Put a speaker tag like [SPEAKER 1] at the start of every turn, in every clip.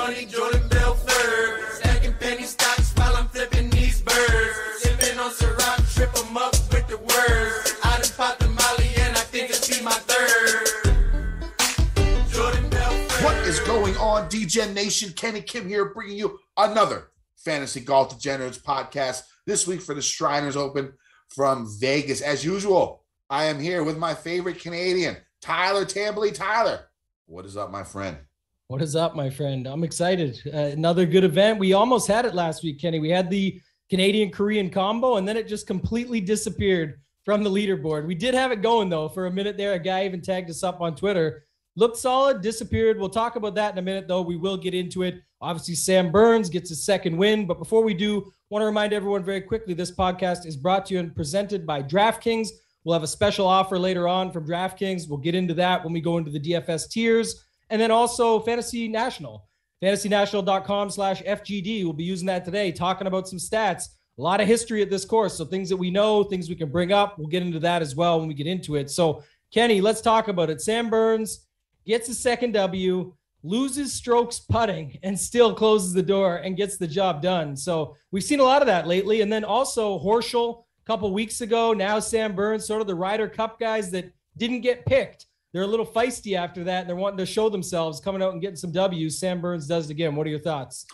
[SPEAKER 1] money, Jordan Belfort. Stacking penny stocks while I'm flipping these birds. Sipping on Ciroc, trip 'em up with the words. I done popped the Molly and I think it's be my third. Jordan Belfort.
[SPEAKER 2] What is going on, Degen Nation? Kenny Kim here, bringing you another Fantasy Golf Degenerates podcast. This week for the Shriners Open from Vegas. As usual, I am here with my favorite Canadian, Tyler Tamboline. Tyler, what is up, my friend?
[SPEAKER 3] What is up, my friend? I'm excited. Another good event. We almost had it last week, Kenny. We had the Canadian-Korean combo, and then it just completely disappeared from the leaderboard. We did have it going, though, for a minute there. A guy even tagged us up on Twitter. Looked solid, disappeared. We'll talk about that in a minute, though. We will get into it. Obviously, Sam Burns gets his second win. But before we do, I want to remind everyone very quickly, this podcast is brought to you and presented by DraftKings. We'll have a special offer later on from DraftKings. We'll get into that when we go into the DFS tiers. And then also Fantasy National, fantasynational.com/FGD. We'll be using that today, talking about some stats, a lot of history at this course. So things that we know, things we can bring up. We'll get into that as well when we get into it. So Kenny, let's talk about it. Sam Burns gets his second W, loses strokes putting, and still closes the door and gets the job done. So we've seen a lot of that lately. And then also Horschel a couple weeks ago, now Sam Burns, sort of the Ryder Cup guys that didn't get picked. They're a little feisty after that. And they're wanting to show themselves, coming out and getting some W's. Sam Burns does it again. What are your thoughts?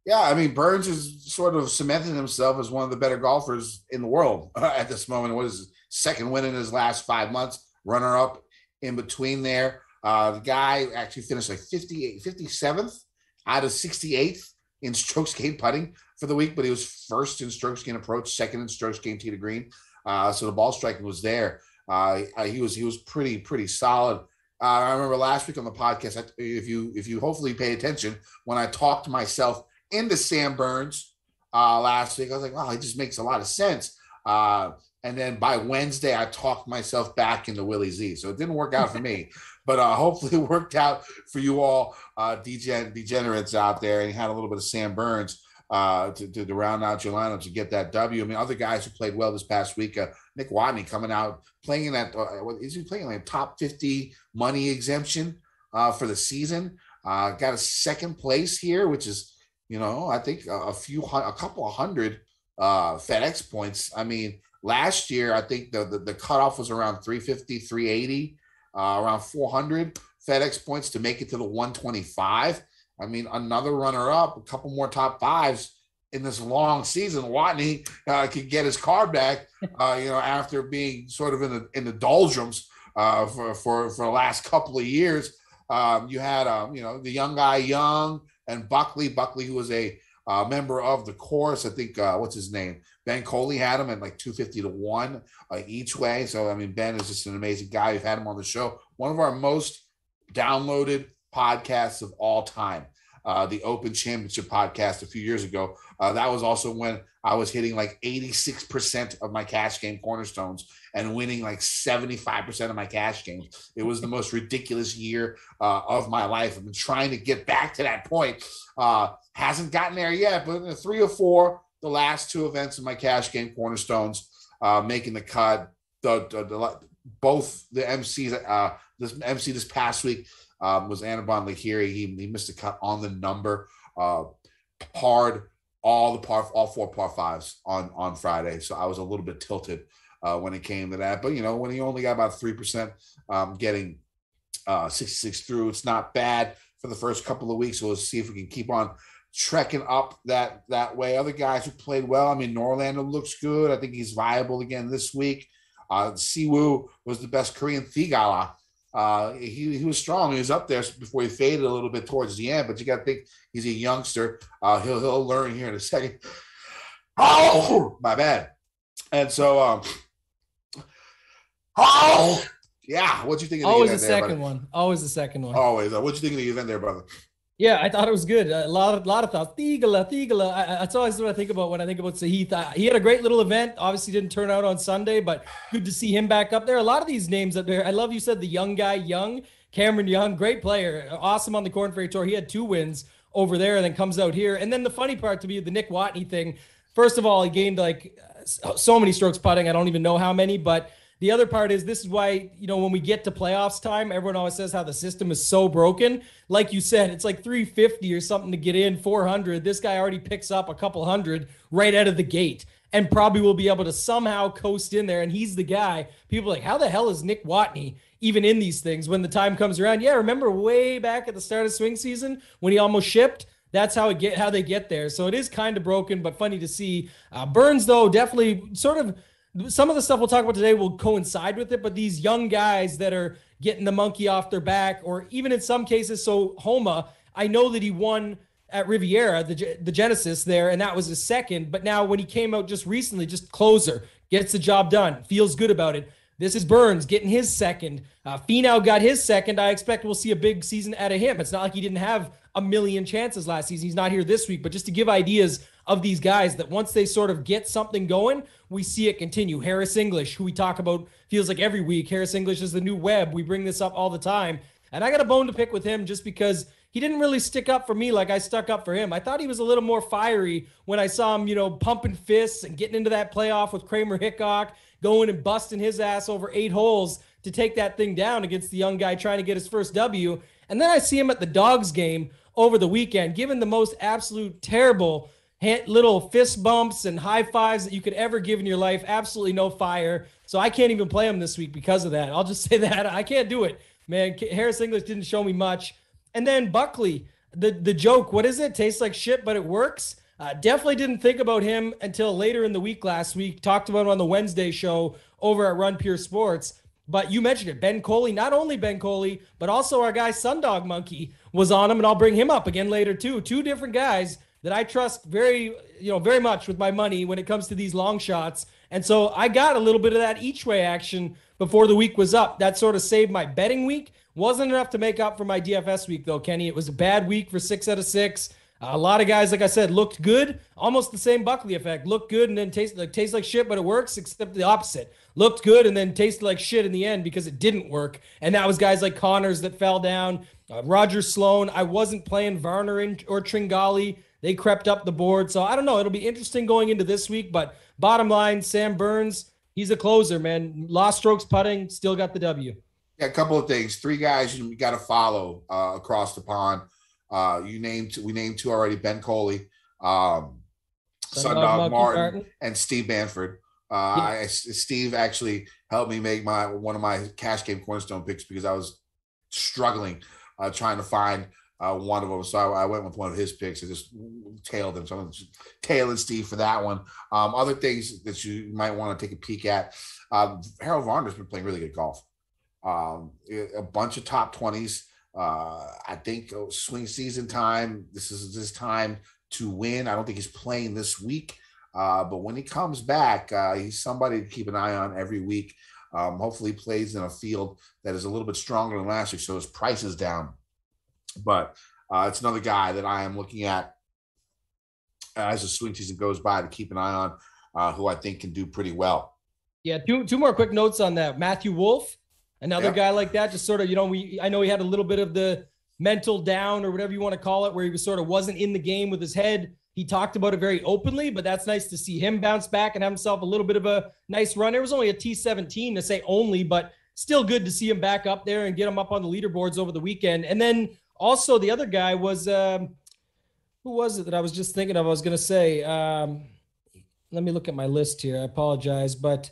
[SPEAKER 2] Yeah, I mean, Burns has sort of cemented himself as one of the better golfers in the world at this moment. What is his second win in his last 5 months? Runner-up in between there. The guy actually finished like 57th out of 68th in strokes gained putting for the week, but he was first in strokes gained approach, second in strokes gained tee to green. So the ball striking was there. He was pretty solid. I remember last week on the podcast, if you hopefully pay attention, when I talked myself into Sam Burns last week, I was like, wow, he just makes a lot of sense. And then by Wednesday, I talked myself back into Willie Z. So it didn't work out for me, but hopefully it worked out for you all degenerates out there, and you had a little bit of Sam Burns to round out your lineup to get that W. I mean, other guys who played well this past week, Nick Watney coming out playing in that. Is he playing like top 50 money exemption for the season? Got a second place here, which is, I think a couple of hundred FedEx points. I mean, last year I think the cutoff was around 350, 380, around 400 FedEx points to make it to the 125. I mean, another runner-up, a couple more top fives in this long season. Watney could get his card back, after being sort of in the doldrums for the last couple of years. You had, the young guy Young and Buckley, who was a member of the course. I think, what's his name? Ben Coley had him at like 250 to 1 each way. So, I mean, Ben is just an amazing guy. We've had him on the show. One of our most downloaded podcasts of all time, the Open Championship podcast a few years ago. That was also when I was hitting like 86% of my cash game cornerstones and winning like 75% of my cash games. It was the most ridiculous year of my life. I've been trying to get back to that point. Hasn't gotten there yet, but in the 3 or 4, the last 2 events of my cash game cornerstones making the cut. Both the MCs, this past week, was Anibon Lahiri. He missed a cut on the number, parred all 4 par 5s on Friday. So I was a little bit tilted when it came to that. But when he only got about 3% getting 66 through, it's not bad for the first couple of weeks. So we'll see if we can keep on trekking up that way. Other guys who played well, I mean, Norlander looks good. I think he's viable again this week. Siwoo was the best Korean. Thigala. He was strong. He was up there before he faded a little bit towards the end, but you got to think he's a youngster. He'll learn here in a second. Oh, my bad. And so, yeah. What'd you think of the
[SPEAKER 3] Always
[SPEAKER 2] event
[SPEAKER 3] the
[SPEAKER 2] there,
[SPEAKER 3] second
[SPEAKER 2] brother?
[SPEAKER 3] one. Always the second one.
[SPEAKER 2] Always. What'd you think of the event there, brother?
[SPEAKER 3] Yeah, I thought it was good. A lot of thoughts. Thigala. That's always what I think about when I think about Sahith. He had a great little event. Obviously didn't turn out on Sunday, but good to see him back up there. A lot of these names up there. I love you said the young guy, Cameron Young, great player. Awesome on the Corn Ferry Tour. He had 2 wins over there and then comes out here. And then the funny part to me, the Nick Watney thing. First of all, he gained like so many strokes putting. I don't even know how many, but the other part is this is why, when we get to playoffs time, everyone always says how the system is so broken. Like you said, it's like 350 or something to get in, 400. This guy already picks up a couple hundred right out of the gate and probably will be able to somehow coast in there. And he's the guy. People are like, how the hell is Nick Watney even in these things when the time comes around? Yeah, remember way back at the start of swing season when he almost shipped? That's how they get there. So it is kind of broken, but funny to see. Burns, though, definitely sort of some of the stuff we'll talk about today will coincide with it, but these young guys that are getting the monkey off their back, or even in some cases, so Homa, I know that he won at Riviera, the Genesis there, and that was his second. But now when he came out just recently, just closer, gets the job done, feels good about it. This is Burns getting his second. Finau got his second. I expect we'll see a big season out of him. It's not like he didn't have a million chances last season. He's not here this week, but just to give ideas of these guys that once they sort of get something going, we see it continue. Harris English, who we talk about, feels like every week. Harris English is the new Webb. We bring this up all the time. And I got a bone to pick with him just because he didn't really stick up for me like I stuck up for him. I thought he was a little more fiery when I saw him, pumping fists and getting into that playoff with Kramer Hickok, going and busting his ass over 8 holes to take that thing down against the young guy trying to get his first W. And then I see him at the Dogs game over the weekend, giving the most absolute terrible little fist bumps and high fives that you could ever give in your life. Absolutely no fire. So I can't even play him this week because of that. I'll just say that. I can't do it, man. Harris English didn't show me much. And then Buckley, the joke, what is it? Tastes like shit, but it works. Definitely didn't think about him until later in the week last week. Talked about him on the Wednesday show over at Run Pure Sports. But you mentioned it. Ben Coley, not only Ben Coley, but also our guy Sundog Monkey was on him, and I'll bring him up again later too. 2 different guys that I trust very much with my money when it comes to these long shots. And so I got a little bit of that each way action before the week was up. That sort of saved my betting week. Wasn't enough to make up for my DFS week though, Kenny. It was a bad week for 6 out of 6. A lot of guys, like I said, looked good. Almost the same Buckley effect. Looked good and then tastes like shit, but it works, except the opposite. Looked good and then tasted like shit in the end because it didn't work. And that was guys like Connors that fell down. Roger Sloan. I wasn't playing Varner or Tringali. They crept up the board. So I don't know. It'll be interesting going into this week. But bottom line, Sam Burns, he's a closer, man. Lost strokes putting, still got the W.
[SPEAKER 2] Yeah, a couple of things. 3 guys you got to follow across the pond. We named 2 already: Ben Coley, Sundog Martin, and Steve Banford. Steve actually helped me make one of my cash game cornerstone picks because I was struggling trying to find one of them. So I went with one of his picks and just tailed him. So I'm just tailing Steve for that one. Other things that you might want to take a peek at. Harold Varner's been playing really good golf. A bunch of top 20s. I think swing season time. This is his time to win. I don't think he's playing this week, but when he comes back, he's somebody to keep an eye on every week. Hopefully, he plays in a field that is a little bit stronger than last week, so his price is down. But it's another guy that I am looking at as the swing season goes by to keep an eye on, who I think can do pretty well.
[SPEAKER 3] Yeah, two more quick notes on that. Matthew Wolf. Another guy like that, just sort of, I know he had a little bit of the mental down or whatever you want to call it, where he was sort of wasn't in the game with his head. He talked about it very openly, but that's nice to see him bounce back and have himself a little bit of a nice run. It was only a T17 to say only, but still good to see him back up there and get him up on the leaderboards over the weekend. And then also the other guy was, who was it that I was just thinking of? I was going to say, let me look at my list here. I apologize, but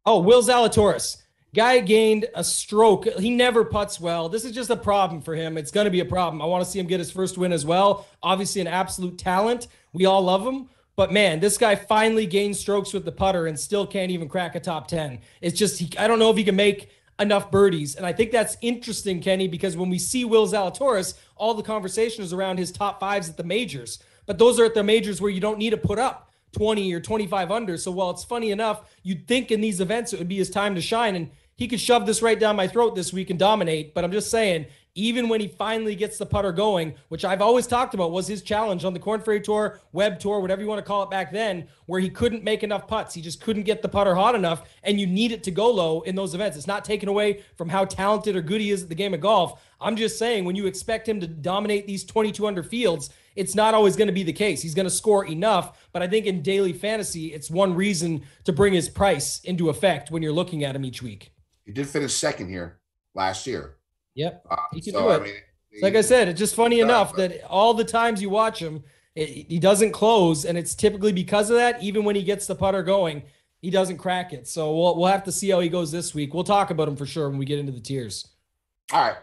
[SPEAKER 3] Will Zalatoris. Guy gained a stroke. He never putts well. This is just a problem for him. It's going to be a problem. I want to see him get his first win as well. Obviously an absolute talent. We all love him. But man, this guy finally gained strokes with the putter and still can't even crack a top 10. It's just, I don't know if he can make enough birdies. And I think that's interesting, Kenny, because when we see Will Zalatoris, all the conversation is around his top 5s at the majors. But those are at the majors where you don't need to put up 20 or 25 under. So while it's funny enough, you'd think in these events it would be his time to shine. And he could shove this right down my throat this week and dominate. But I'm just saying, even when he finally gets the putter going, which I've always talked about was his challenge on the Corn Ferry Tour, Web Tour, whatever you want to call it back then, where he couldn't make enough putts. He just couldn't get the putter hot enough, and you need it to go low in those events. It's not taken away from how talented or good he is at the game of golf. I'm just saying, when you expect him to dominate these 22 under fields, it's not always going to be the case. He's going to score enough, but I think in daily fantasy, it's one reason to bring his price into effect when you're looking at him each week.
[SPEAKER 2] He did finish second here last year.
[SPEAKER 3] Yep, he can do it. I mean, like I said, it's just funny enough that all the times you watch him, he doesn't close, and it's typically because of that. Even when he gets the putter going, he doesn't crack it. So we'll have to see how he goes this week. We'll talk about him for sure when we get into the tiers.
[SPEAKER 2] All right.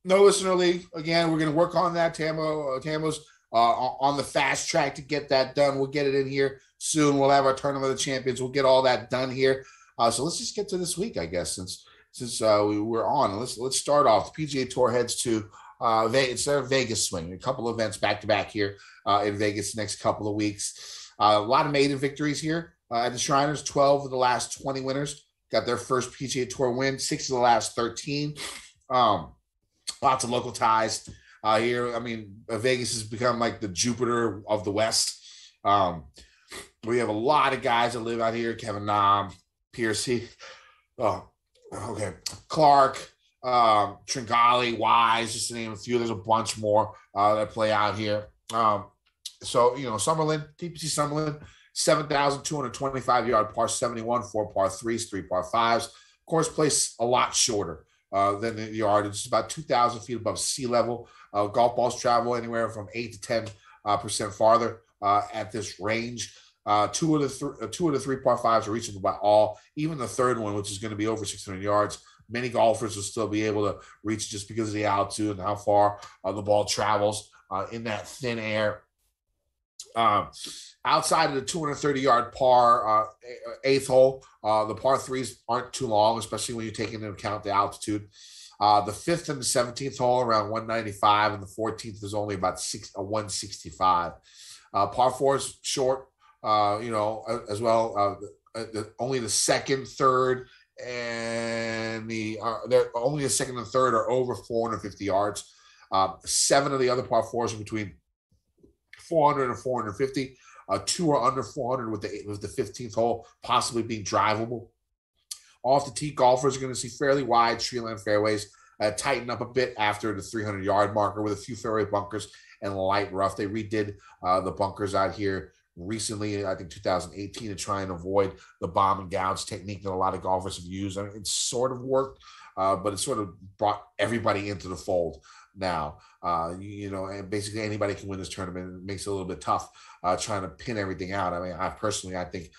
[SPEAKER 2] No listener league. Again, we're going to work on that. Tamo's on the fast track to get that done. We'll get it in here soon. We'll have our Tournament of the Champions. We'll get all that done here. So let's just get to this week, I guess, since we were on. Let's start off. The PGA Tour heads to Vegas swing. A couple of events back to back here in Vegas the next couple of weeks. A lot of maiden victories here at the Shriners. 12 of the last 20 winners got their first PGA Tour win. 6 of the last 13. Lots of local ties here. I mean, Vegas has become like the Jupiter of the West. We have a lot of guys that live out here. Kevin Nam, Piercy, Clark, Tringali, Wise, just to name a few. There's a bunch more that play out here. Summerlin, TPC Summerlin, 7,225-yard par 71, 4 par 3s, 3 par 5s. Course plays a lot shorter than the yard. It's about 2,000 feet above sea level. Golf balls travel anywhere from 8 to 10% farther at this range. Two of the 3 par 5s are reachable by all. Even the third one, which is going to be over 600 yards, many golfers will still be able to reach just because of the altitude and how far the ball travels in that thin air. Outside of the 230-yard par 8th hole, the par 3s aren't too long, especially when you take into account the altitude. The 5th and the 17th hole around 195, and the 14th is only about 165. Par 4 is short, as well. Only the second, third, and only the second and third are over 450 yards. 7 of the other par 4s are between 400 and 450. 2 are under 400 with the 15th hole possibly being drivable. Off the tee, golfers are going to see fairly wide treeland fairways, tighten up a bit after the 300-yard marker with a few fairway bunkers and light rough. They redid the bunkers out here recently, I think 2018, to try and avoid the bomb and gouge technique that a lot of golfers have used. I mean, it sort of worked, but it sort of brought everybody into the fold now. And basically anybody can win this tournament. It makes it a little bit tough trying to pin everything out. I mean, I think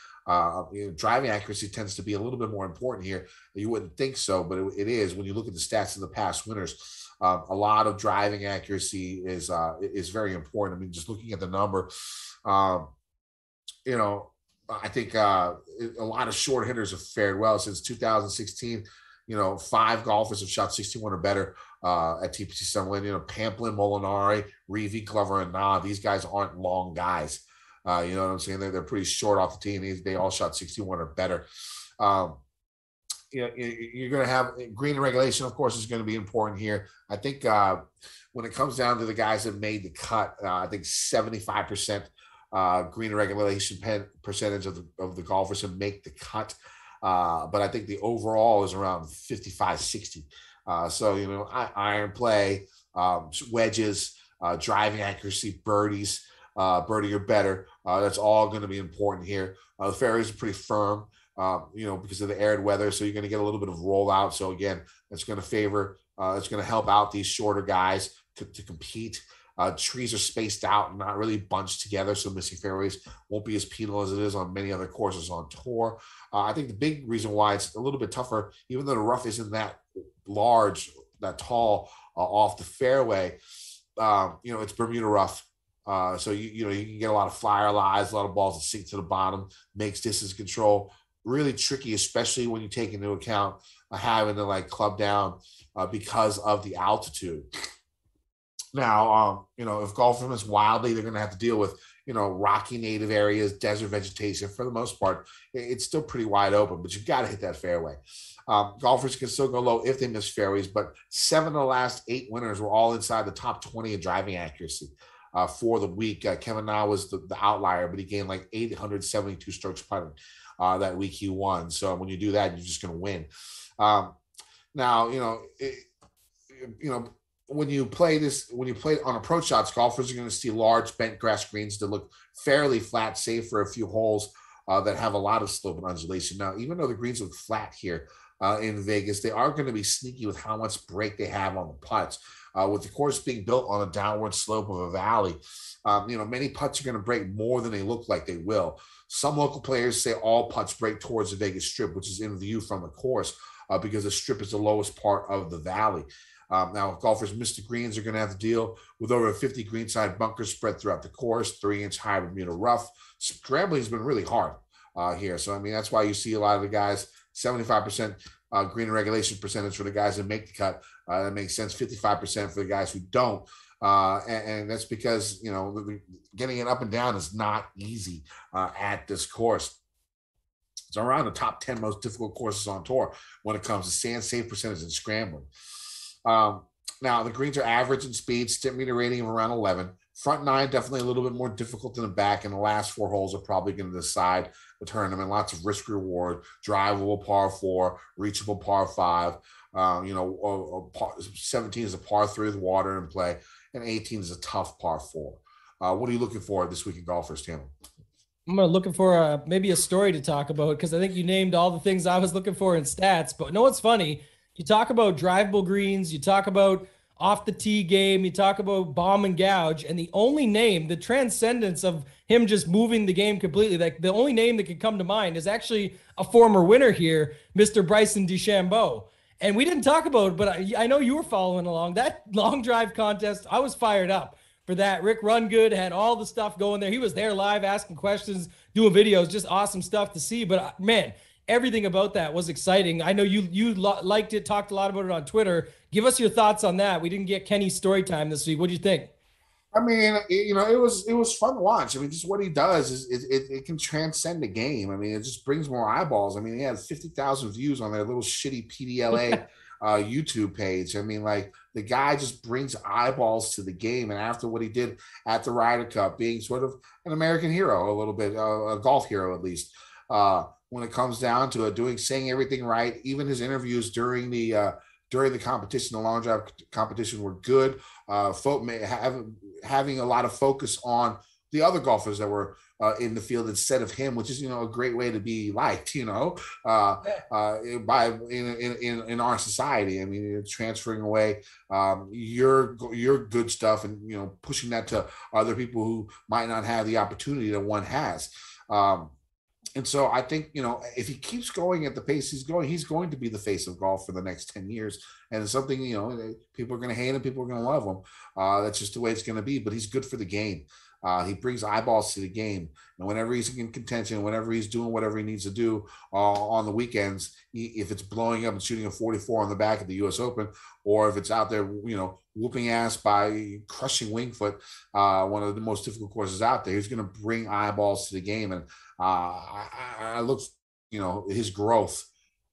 [SPEAKER 2] driving accuracy tends to be a little bit more important here. You wouldn't think so, but it is. When you look at the stats of the past winners, a lot of driving accuracy is very important. I mean, just looking at the number, I think a lot of short hitters have fared well since 2016. 5 golfers have shot 61 or better at TPC Summerlin. Pamplin, Molinari, Reeve, Glover, and Na. These guys aren't long guys. You know what I'm saying? They're pretty short off the tee, and they all shot 61 or better. You're going to have green and regulation, of course, is going to be important here. I think when it comes down to the guys that made the cut, I think 75% green and regulation percentage of the golfers who make the cut. But I think the overall is around 55, 60. Iron play, wedges, driving accuracy, birdies, birdie or better. That's all going to be important here. The fairways are pretty firm, because of the arid weather. So you're going to get a little bit of rollout. So again, it's going to help out these shorter guys to compete. Trees are spaced out and not really bunched together, so missing fairways won't be as penal as it is on many other courses on tour. I think the big reason why it's a little bit tougher, even though the rough isn't that large, that tall off the fairway, it's Bermuda rough. So you can get a lot of flyer lies, a lot of balls that sink to the bottom, makes distance control really tricky, especially when you take into account having to club down because of the altitude. Now, if golf is wildly, they're going to have to deal with, rocky native areas, desert vegetation. For the most part, it's still pretty wide open, but you've got to hit that fairway. Golfers can still go low if they miss fairways, but 7 of the last 8 winners were all inside the top 20 in driving accuracy for the week. Kevin Na was the outlier, but he gained like 872 strokes putting that week he won. So when you do that, you're just going to win. Now, when you play on approach shots, golfers are going to see large bent grass greens that look fairly flat, save for a few holes that have a lot of slope and undulation. Now, even though the greens look flat here in Vegas, they are going to be sneaky with how much break they have on the putts. With the course being built on a downward slope of a valley, many putts are going to break more than they look like they will. Some local players say all putts break towards the Vegas Strip, which is in view from the course because the Strip is the lowest part of the valley. Now, if golfers miss the greens, they're going to have to deal with over 50 greenside bunkers spread throughout the course, 3-inch high Bermuda rough. Scrambling has been really hard here. So, that's why you see a lot of the guys, 75% green regulation percentage for the guys that make the cut. That makes sense. 55% for the guys who don't. And that's because, getting it up and down is not easy at this course. It's around the top 10 most difficult courses on tour when it comes to sand save percentage and scrambling. Now, the greens are average in speed, stimp meter rating of around 11. Front 9, definitely a little bit more difficult than the back, and the last 4 holes are probably going to decide the tournament. Lots of risk reward, drivable par 4, reachable par 5. 17 is a par 3 with water in play, and 18 is a tough par 4. What are you looking for this week in golfers, Tim?
[SPEAKER 3] I'm looking for maybe a story to talk about, because I think you named all the things I was looking for in stats. But no, what's funny? You talk about drivable greens, you talk about off the tee game, you talk about bomb and gouge, and the only name, the transcendence of him just moving the game completely, like the only name that could come to mind is actually a former winner here, Mr. Bryson DeChambeau. And we didn't talk about it, but I know you were following along. That long drive contest, I was fired up for that. Rick Rungood had all the stuff going there. He was there live asking questions, doing videos, just awesome stuff to see. But man, everything about that was exciting. I know you liked it, talked a lot about it on Twitter. Give us your thoughts on that. We didn't get Kenny's story time this week. What do you think?
[SPEAKER 2] It was fun to watch. Just what he does is it can transcend the game. It just brings more eyeballs. He had 50,000 views on their little shitty PDLA YouTube page. The guy just brings eyeballs to the game. And after what he did at the Ryder Cup, being sort of an American hero, a little bit, a golf hero at least, when it comes down to it, saying everything right. Even his interviews during the competition, the long drive competition, were good. Having a lot of focus on the other golfers that were in the field instead of him, which is a great way to be liked. In our society. Transferring away your good stuff and pushing that to other people who might not have the opportunity that one has. And so I think, if he keeps going at the pace he's going to be the face of golf for the next 10 years. And it's something, people are going to hate him, people are going to love him. That's just the way it's going to be. But he's good for the game. He brings eyeballs to the game. And whenever he's in contention, whenever he's doing whatever he needs to do on the weekends, if it's blowing up and shooting a 44 on the back at the U.S. Open, or if it's out there, whooping ass by crushing Winged Foot, one of the most difficult courses out there, he's going to bring eyeballs to the game. And I look, his growth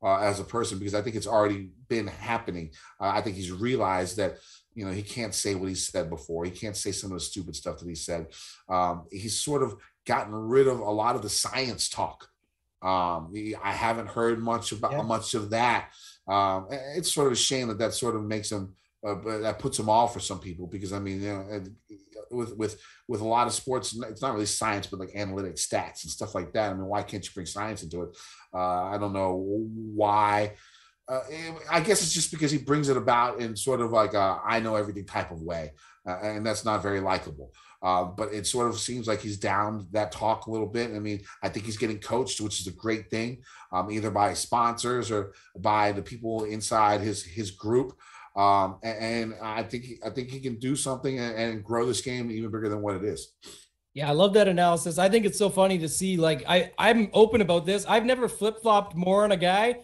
[SPEAKER 2] as a person, because I think it's already been happening. I think he's realized that, he can't say what he said before. He can't say some of the stupid stuff that he said. He's sort of gotten rid of a lot of the science talk. I haven't heard much of that. It's sort of a shame that sort of makes him, that puts him off for some people, because with a lot of sports, it's not really science, but like analytic stats and stuff like that. Why can't you bring science into it? I don't know why. I guess it's just because he brings it about in sort of like a I know everything type of way, and that's not very likable. But it sort of seems like he's down that talk a little bit. I think he's getting coached, which is a great thing, either by sponsors or by the people inside his group. And I think he can do something and grow this game even bigger than what it is.
[SPEAKER 3] Yeah, I love that analysis. I think it's so funny to see. I'm open about this. I've never flip-flopped more on a guy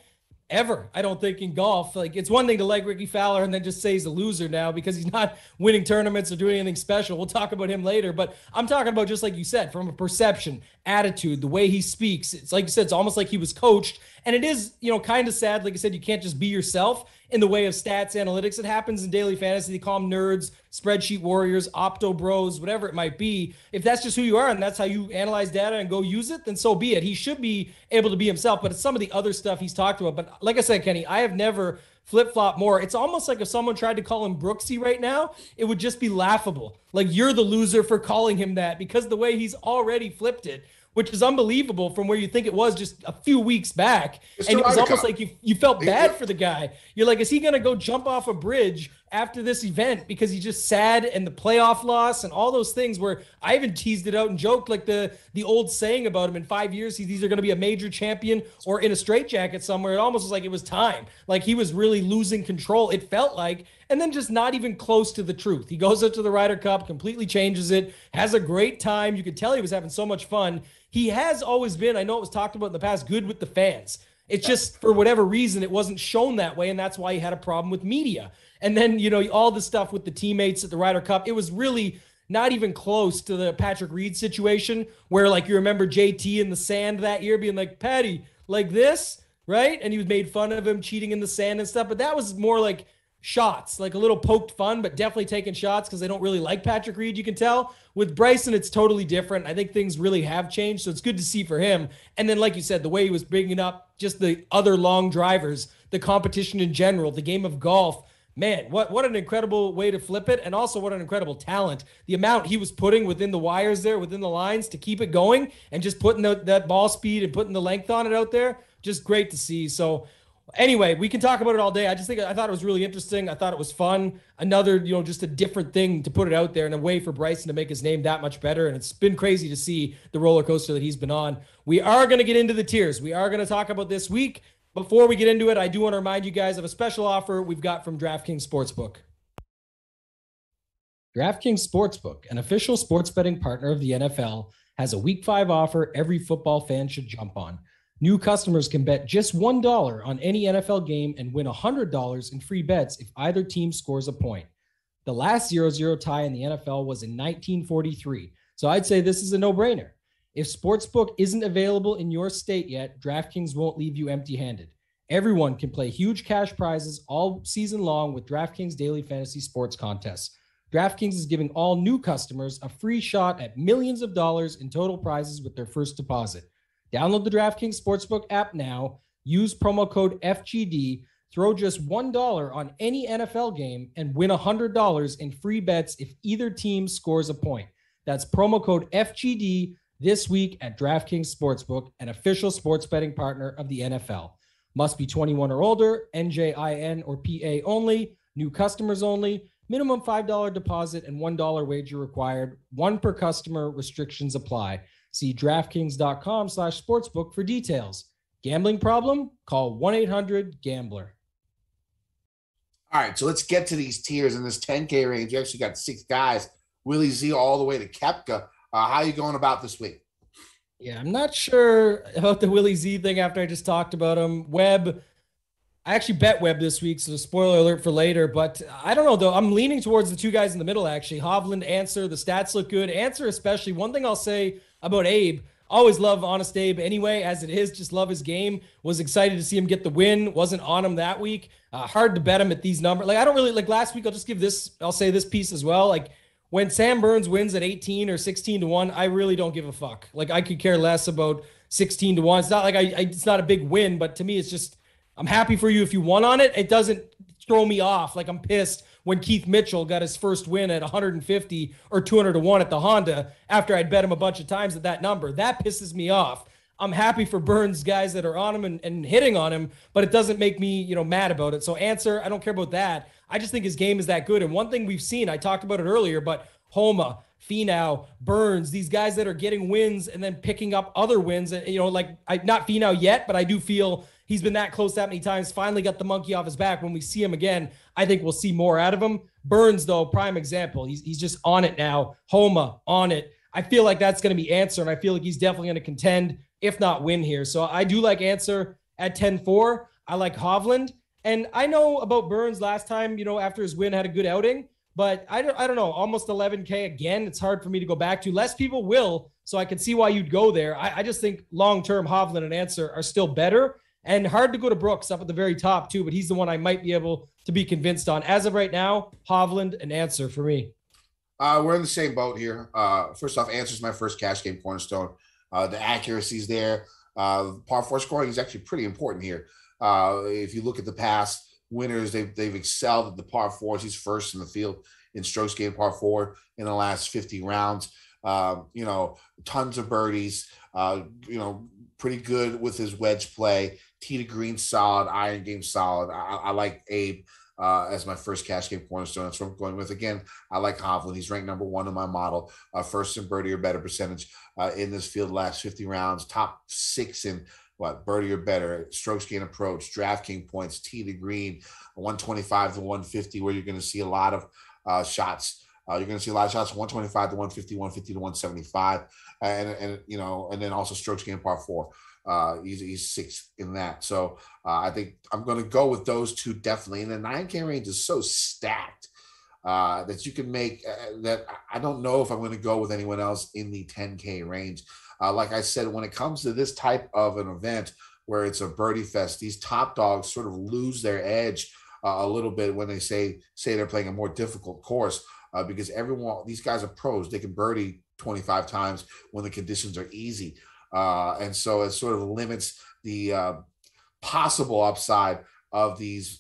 [SPEAKER 3] ever. I don't think in golf, like it's one thing to like Ricky Fowler and then just say he's a loser now because he's not winning tournaments or doing anything special. We'll talk about him later, but I'm talking about just like you said, from a perception, attitude, the way he speaks. It's like you said, it's almost like he was coached, and it is, kind of sad. Like I said, you can't just be yourself in the way of stats analytics. It happens in daily fantasy. They call them nerds, spreadsheet warriors, opto bros, whatever it might be. If that's just who you are and that's how you analyze data and go use it, then so be it. He should be able to be himself, but it's some of the other stuff he's talked about. But like I said, Kenny, I have never flip-flop more. It's almost like if someone tried to call him Brooksy right now, it would just be laughable. Like, you're the loser for calling him that, because the way he's already flipped it, which is unbelievable from where you think it was just a few weeks back. And it was almost like you felt bad for the guy. You're like, is he going to go jump off a bridge after this event because he's just sad, and the playoff loss and all those things, where I even teased it out and joked like the old saying about him, in 5 years, he's either going to be a major champion or in a straitjacket somewhere. It almost was like it was time. Like he was really losing control, it felt like, and then just not even close to the truth. He goes up to the Ryder Cup, completely changes it, has a great time. You could tell he was having so much fun. He has always been, I know it was talked about in the past, good with the fans. It's just, for whatever reason, it wasn't shown that way, and that's why he had a problem with media. And then, all the stuff with the teammates at the Ryder Cup, it was really not even close to the Patrick Reed situation, where, like, you remember JT in the sand that year being like, Patty, like this, right? And he was made fun of him cheating in the sand and stuff, but that was more like shots, like a little poked fun, but definitely taking shots because they don't really like Patrick Reed, you can tell. With Bryson, it's totally different. I think things really have changed, so it's good to see for him. And then, like you said, the way he was bringing up just the other long drivers, the competition in general, the game of golf, man, what an incredible way to flip it, and also what an incredible talent. The amount he was putting within the wires there, within the lines, to keep it going, and just putting that ball speed and putting the length on it out there, just great to see. So anyway, we can talk about it all day. I thought it was really interesting. I thought it was fun. Another, just a different thing to put it out there, and a way for Bryson to make his name that much better. And it's been crazy to see the roller coaster that he's been on. We are going to get into the tiers. We are going to talk about this week. Before we get into it, I do want to remind you guys of a special offer we've got from DraftKings Sportsbook. DraftKings Sportsbook, an official sports betting partner of the NFL, has a Week 5 offer every football fan should jump on. New customers can bet just $1 on any NFL game and win $100 in free bets if either team scores a point. The last 0-0 tie in the NFL was in 1943, so I'd say this is a no-brainer. If Sportsbook isn't available in your state yet, DraftKings won't leave you empty-handed. Everyone can play huge cash prizes all season long with DraftKings Daily Fantasy Sports Contests. DraftKings is giving all new customers a free shot at millions of dollars in total prizes with their first deposit. Download the DraftKings Sportsbook app now, use promo code FGD, throw just $1 on any NFL game, and win $100 in free bets if either team scores a point. That's promo code FGD this week at DraftKings Sportsbook, an official sports betting partner of the NFL. Must be 21 or older, NJIN or PA only, new customers only, minimum $5 deposit and $1 wager required, one per customer, restrictions apply. See DraftKings.com/sportsbook for details. Gambling problem? Call 1-800-GAMBLER.
[SPEAKER 2] All right, so let's get to these tiers in this 10K range. You actually got 6 guys, Willie Z all the way to Koepka. How are you going about this week?
[SPEAKER 3] Yeah, I'm not sure about the Willie Z thing after I just talked about him. Webb, I actually bet Webb this week, so spoiler alert for later. But I don't know, though. I'm leaning towards the 2 guys in the middle, actually. Hovland, Answer, the stats look good. Answer especially. One thing I'll say about Abe, always love Honest Abe anyway, as it is. Just love his game. Was excited to see him get the win. Wasn't on him that week. Hard to bet him at these numbers. Like, I don't really, like last week, I'll say this piece as well. Like, when Sam Burns wins at 18 or 16 to 1, I really don't give a fuck. Like, I could care less about 16 to 1. It's not like it's not a big win, but to me, it's just, I'm happy for you if you won on it. It doesn't throw me off. Like, I'm pissed when Keith Mitchell got his first win at 150 or 200 to 1 at the Honda after I'd bet him a bunch of times at that number. That pisses me off. I'm happy for Burns guys that are on him and hitting on him, but it doesn't make me, mad about it. So Answer, I don't care about that. I just think his game is that good. And one thing we've seen, I talked about it earlier, but Homa, Finau, Burns, these guys that are getting wins and then picking up other wins. And, not Finau yet, but I do feel he's been that close that many times, finally got the monkey off his back. When we see him again, I think we'll see more out of him. Burns, though, prime example. He's just on it now. Homa, on it. I feel like that's going to be Answer, and I feel like he's definitely going to contend, if not win here. So I do like Answer at 10-4. I like Hovland. And I know about Burns last time, after his win had a good outing, but I don't know, almost 11K again. It's hard for me to go back to. Less people will, so I can see why you'd go there. I just think long-term Hovland and Answer are still better, and hard to go to Brooks up at the very top too, but he's the one I might be able to be convinced on. As of right now, Hovland and Answer for me.
[SPEAKER 2] We're in the same boat here. First off, Answer's my first cash game cornerstone. The accuracy's there. Par 4 scoring is actually pretty important here. If you look at the past winners, they've excelled at the par 4s. He's first in the field in strokes gained par 4 in the last 50 rounds. Tons of birdies. Pretty good with his wedge play. Tee to green solid, iron game solid. I like Abe as my first cash game cornerstone. That's what I'm going with. Again, I like Hovland. He's ranked number 1 in my model. First in birdie or better percentage in this field last 50 rounds. Top 6 in birdie or better, strokes gain approach, DraftKings points, tee to green, 125 to 150, where you're going to see a lot of shots. You're going to see a lot of shots, 125 to 150, 150 to 175, and then also strokes gain par 4. He's 6th in that. So I think I'm going to go with those two definitely. And the 9K range is so stacked that you can make that. I don't know if I'm going to go with anyone else in the 10K range. Like I said, when it comes to this type of an event where it's a birdie fest, these top dogs sort of lose their edge a little bit when they say they're playing a more difficult course because these guys are pros. They can birdie 25 times when the conditions are easy. And so it sort of limits the possible upside of these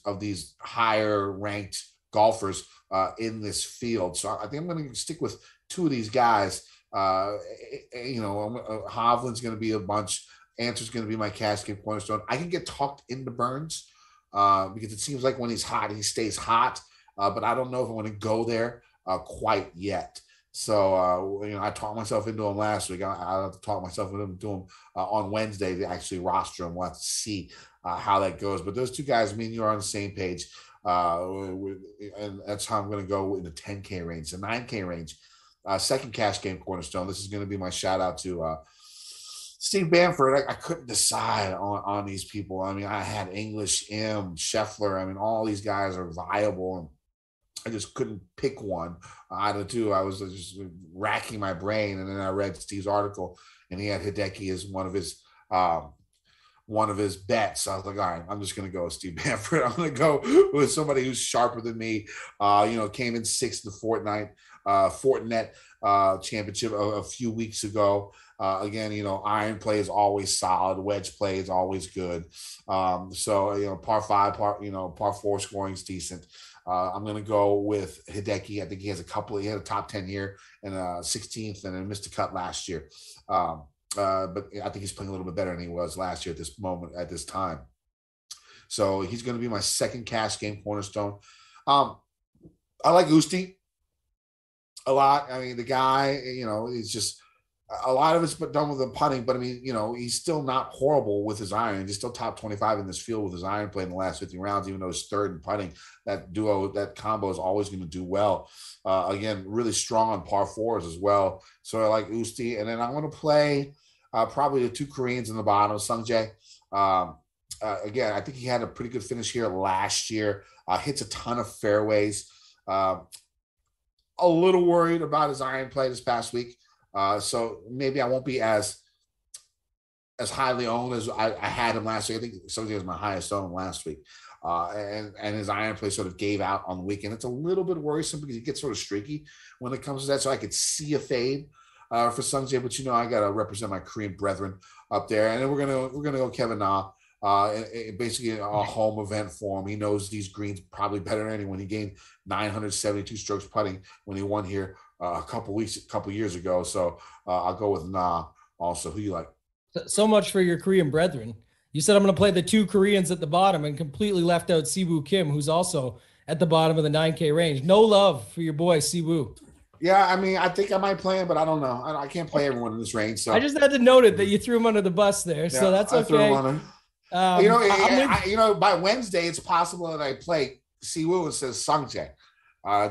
[SPEAKER 2] higher ranked golfers in this field. So I think I'm going to stick with two of these guys. Hovland's going to be a bunch. Answer's going to be my cash game cornerstone. I can get talked into Burns because it seems like when he's hot, he stays hot. But I don't know if I want to go there quite yet. So, I talked myself into him last week. I'll have to talk myself into him on Wednesday to actually roster him. We'll have to see how that goes. But those two guys, me and you are on the same page. And that's how I'm going to go in the 10K range, the 9K range. Second cash game cornerstone. This is going to be my shout out to Steve Bamford. I couldn't decide on these people. I mean, I had English, Scheffler. I mean, all these guys are viable, and I just couldn't pick one out of the two. I was just racking my brain, and then I read Steve's article, and he had Hideki as one of his bets. So I was like, all right, I'm just going to go with Steve Bamford. I'm going to go with somebody who's sharper than me. Came in 6th the Fortinet championship a few weeks ago. Again, iron play is always solid. Wedge play is always good. Par 5, par 4 scoring is decent. I'm going to go with Hideki. I think he had a top 10 here and 16th and then missed a cut last year. But I think he's playing a little bit better than he was last year at this time. So he's going to be my second cash game cornerstone. I like Usti a lot. I mean, the guy, he's just a lot of it's done with the putting, but I mean, he's still not horrible with his iron. He's still top 25 in this field with his iron play in the last 50 rounds, even though he's third in putting. That combo is always going to do well. Again, really strong on par 4s as well. So I like Usti. And then I want to play probably the two Koreans in the bottom, Sungjae. Again, I think he had a pretty good finish here last year. Hits a ton of fairways. A little worried about his iron play this past week. So maybe I won't be as highly owned as I had him last week. I think Sungjae was my highest owned last week. And his iron play sort of gave out on the weekend. It's a little bit worrisome because he gets sort of streaky when it comes to that. So I could see a fade for Sungjae, but I got to represent my Korean brethren up there. And then we're gonna go Kevin Na. Basically a home event for him. He knows these greens probably better than anyone. He gained 972 strokes putting when he won here a couple years ago. So I'll go with Na also. Who you like?
[SPEAKER 3] So much for your Korean brethren. You said I'm going to play the two Koreans at the bottom and completely left out Siwoo Kim, who's also at the bottom of the 9K range. No love for your boy Siwoo.
[SPEAKER 2] Yeah, I mean, I think I might play him, but I don't know. I can't play everyone in this range. So
[SPEAKER 3] I just had to note it that you threw him under the bus there. Yeah, so that's okay.
[SPEAKER 2] By Wednesday, it's possible that I play Siwoo instead of Sungjae.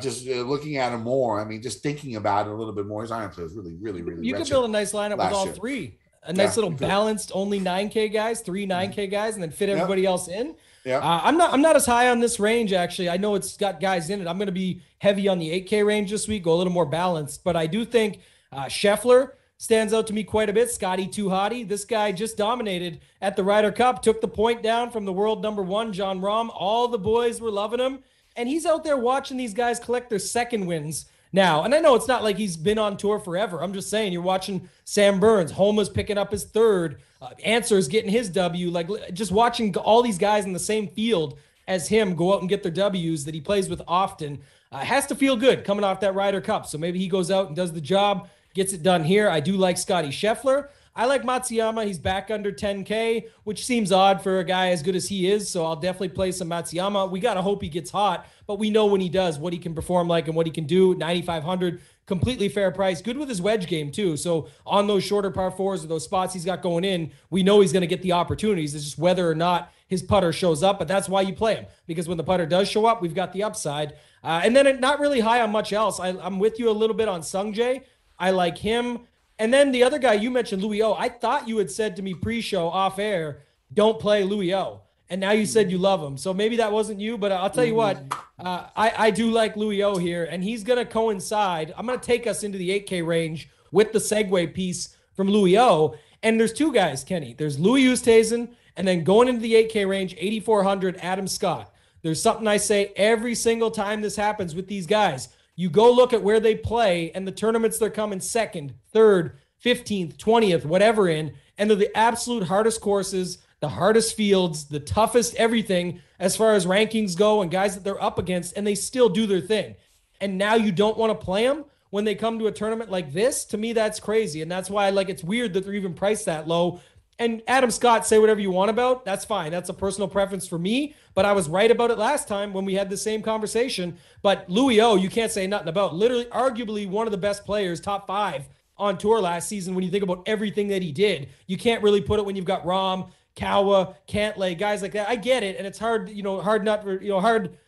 [SPEAKER 2] Just looking at him more. I mean, just thinking about it a little bit more. His iron play is really, really, really.
[SPEAKER 3] You could build a nice lineup with all three. a nice little balanced only 9K guys, 3 9K guys, and then fit everybody else in.
[SPEAKER 2] Yeah.
[SPEAKER 3] I'm not as high on this range, actually. I know it's got guys in it. I'm going to be heavy on the 8K range this week, go a little more balanced, but I do think Scheffler stands out to me quite a bit. Scotty Too Hottie. This guy just dominated at the Ryder Cup, took the point down from the world number 1, John Rahm. All the boys were loving him. And he's out there watching these guys collect their second wins now. And I know it's not like he's been on tour forever. I'm just saying, you're watching Sam Burns. Homa's picking up his third. Answer's getting his W. Like, just watching all these guys in the same field as him go out and get their Ws that he plays with often has to feel good coming off that Ryder Cup. So maybe he goes out and does the job, gets it done here. I do like Scotty Scheffler. I like Matsuyama. He's back under 10K, which seems odd for a guy as good as he is. So I'll definitely play some Matsuyama. We got to hope he gets hot, but we know when he does what he can perform like and what he can do. 9,500, completely fair price. Good with his wedge game too. So on those shorter par fours or those spots he's got going in, we know he's going to get the opportunities. It's just whether or not his putter shows up, but that's why you play him, because when the putter does show up, we've got the upside. And then not really high on much else. I'm with you a little bit on Sungjae. I like him. And then the other guy you mentioned, Louis O. I thought you had said to me pre-show off air, don't play Louis O. And now you said you love him. So maybe that wasn't you, but I'll tell you what, I do like Louis O here, and he's going to coincide. I'm going to take us into the 8K range with the segue piece from Louis O. And there's 2 guys, Kenny. There's Louis Oosthuizen, and then going into the 8K range, 8,400, Adam Scott. There's something I say every single time this happens with these guys. You go look at where they play and the tournaments they're coming 2nd, 3rd, 15th, 20th, whatever in, and they're the absolute hardest courses, the hardest fields, the toughest everything as far as rankings go and guys that they're up against, and they still do their thing. And now you don't want to play them when they come to a tournament like this? To me, that's crazy. And that's why it's weird that they're even priced that low. And Adam Scott, say whatever you want about. That's fine. That's a personal preference for me. But I was right about it last time when we had the same conversation. But Louis O, you can't say nothing about. Literally, arguably one of the best players, top 5 on tour last season when you think about everything that he did. You can't really put it when you've got Rahm, Kawa, Cantlay, guys like that. I get it. And it's hard, hard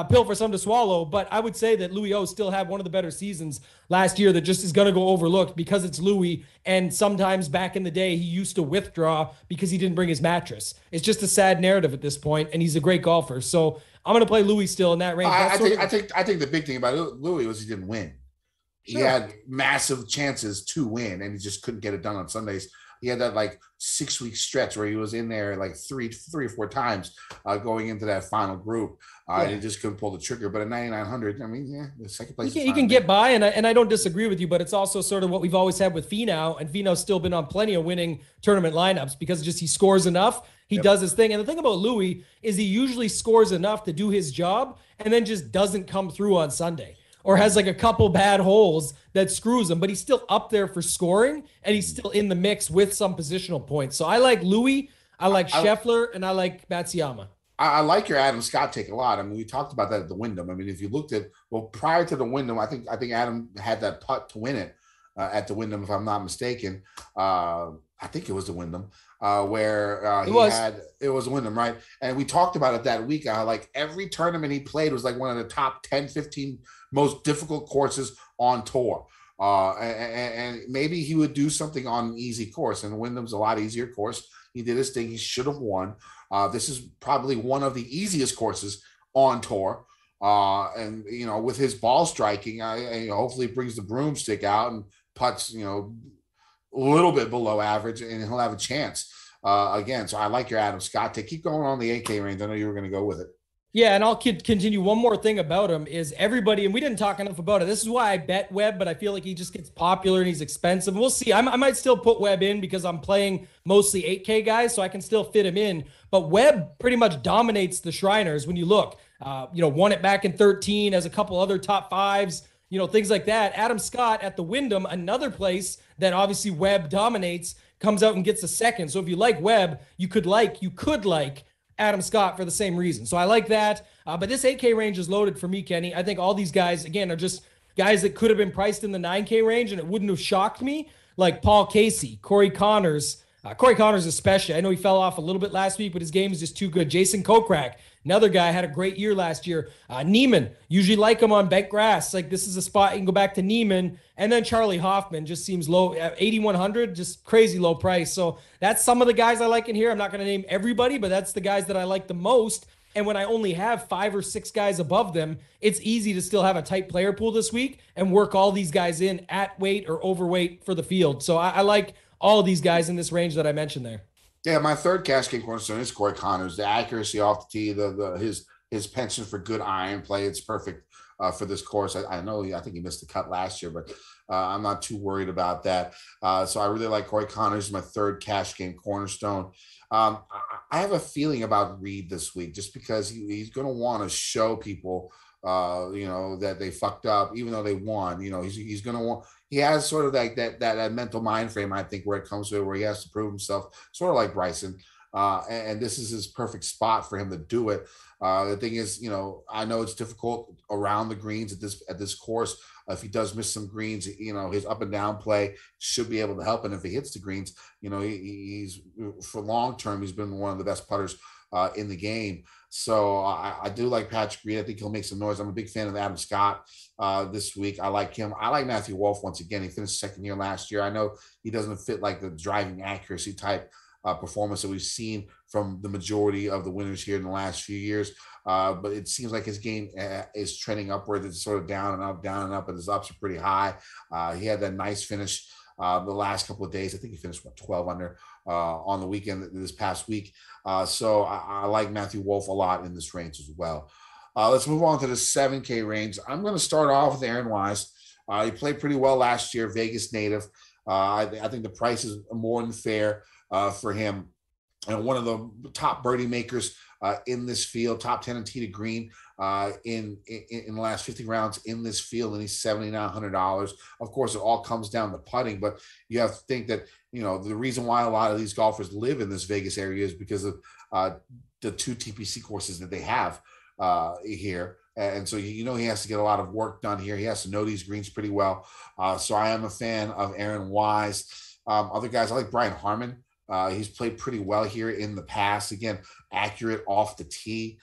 [SPEAKER 3] pill for some to swallow, but I would say that Louis O still had one of the better seasons last year that just is going to go overlooked because it's Louis, and sometimes back in the day he used to withdraw because he didn't bring his mattress. It's just a sad narrative at this point, and he's a great golfer. So I'm going to play Louis still in that range.
[SPEAKER 2] I think the big thing about Louis was he didn't win. Sure. He had massive chances to win, and he just couldn't get it done on Sundays. He had that 6-week stretch where he was in there three or four times going into that final group. And he just couldn't pull the trigger. But at 9,900, I mean, the second place.
[SPEAKER 3] He can get by, and I don't disagree with you, but it's also sort of what we've always had with Finau, and Finau's still been on plenty of winning tournament lineups because he scores enough. He does his thing. And the thing about Louis is he usually scores enough to do his job and then just doesn't come through on Sunday, or has a couple bad holes that screws him, but he's still up there for scoring, and he's still in the mix with some positional points. So I like Louis, I like Scheffler, and I like Matsuyama.
[SPEAKER 2] I like your Adam Scott take a lot. I mean, we talked about that at the Wyndham. I mean, if you looked at, prior to the Wyndham, I think Adam had that putt to win it at the Wyndham, if I'm not mistaken. I think it was the Wyndham where it was a Wyndham, right? And we talked about it that week. Every tournament he played was one of the top 10, 15 most difficult courses on tour. And maybe he would do something on an easy course, and Wyndham's a lot easier course. He did his thing. He should have won. This is probably one of the easiest courses on tour. And, with his ball striking, hopefully brings the broomstick out and putts, a little bit below average, and he'll have a chance again. So I like your Adam Scott. Keep going on the 8K range. I know you were going to go with it.
[SPEAKER 3] Yeah, and I'll continue. One more thing about him is everybody, and we didn't talk enough about it. This is why I bet Webb, but I feel like he just gets popular and he's expensive. We'll see. I might still put Webb in because I'm playing mostly 8K guys, so I can still fit him in. But Webb pretty much dominates the Shriners when you look. Won it back in 13, has a couple other top 5s, things like that. Adam Scott at the Wyndham, another place that obviously Webb dominates, comes out and gets a second. So if you like Webb, you could like Adam Scott for the same reason. So I like that. But this 8K range is loaded for me, Kenny. I think all these guys, again, are just guys that could have been priced in the 9K range, and it wouldn't have shocked me, like Paul Casey, Corey Connors especially. I know he fell off a little bit last week, but his game is just too good. Jason Kokrak, Another guy had a great year last year. Neiman, usually like him on bent grass. Like this is a spot you can go back to Neiman. And then Charlie Hoffman just seems low at 8,100, just crazy low price. So that's some of the guys I like in here. I'm not going to name everybody, but that's the guys that I like the most. And when I only have 5 or 6 guys above them, it's easy to still have a tight player pool this week and work all these guys in at weight or overweight for the field. So I like all of these guys in this range that I mentioned there.
[SPEAKER 2] Yeah, my third cash game cornerstone is Corey Connors. The accuracy off the tee, his penchant for good iron play, it's perfect for this course. I think he missed the cut last year, but I'm not too worried about that. So I really like Corey Connors, my third cash game cornerstone. I have a feeling about Reed this week, just because he's going to want to show people, that they fucked up, even though they won. He's going to want. He has sort of like that mental mind frame, I think, where it comes to it, where he has to prove himself, sort of like Bryson. And this is his perfect spot for him to do it. The thing is, I know it's difficult around the greens at this course. If he does miss some greens, his up and down play should be able to help. And if he hits the greens, he's for long term, he's been one of the best putters in the game. So I do like Patrick Reed. I think he'll make some noise. I'm a big fan of Adam Scott this week. I like him. I like Matthew Wolff once again. He finished second year last year. I know he doesn't fit like the driving accuracy type performance that we've seen from the majority of the winners here in the last few years. But it seems like his game is trending upward. It's sort of down and up, and his ups are pretty high. He had that nice finish the last couple of days. I think he finished 12 under on the weekend this past week. So I like Matthew Wolff a lot in this range as well. Let's move on to the 7K range. I'm going to start off with Aaron Wise. He played pretty well last year, Vegas native. I think the price is more than fair for him. And one of the top birdie makers in this field, top 10 in tee to green in the last 50 rounds in this field, and he's $7,900. Of course, it all comes down to putting, but you have to think that, the reason why a lot of these golfers live in this Vegas area is because of the 2 TPC courses that they have here. And so, he has to get a lot of work done here. He has to know these greens pretty well. So I am a fan of Aaron Wise. Other guys, I like Brian Harmon. He's played pretty well here in the past. Again, accurate off the tee.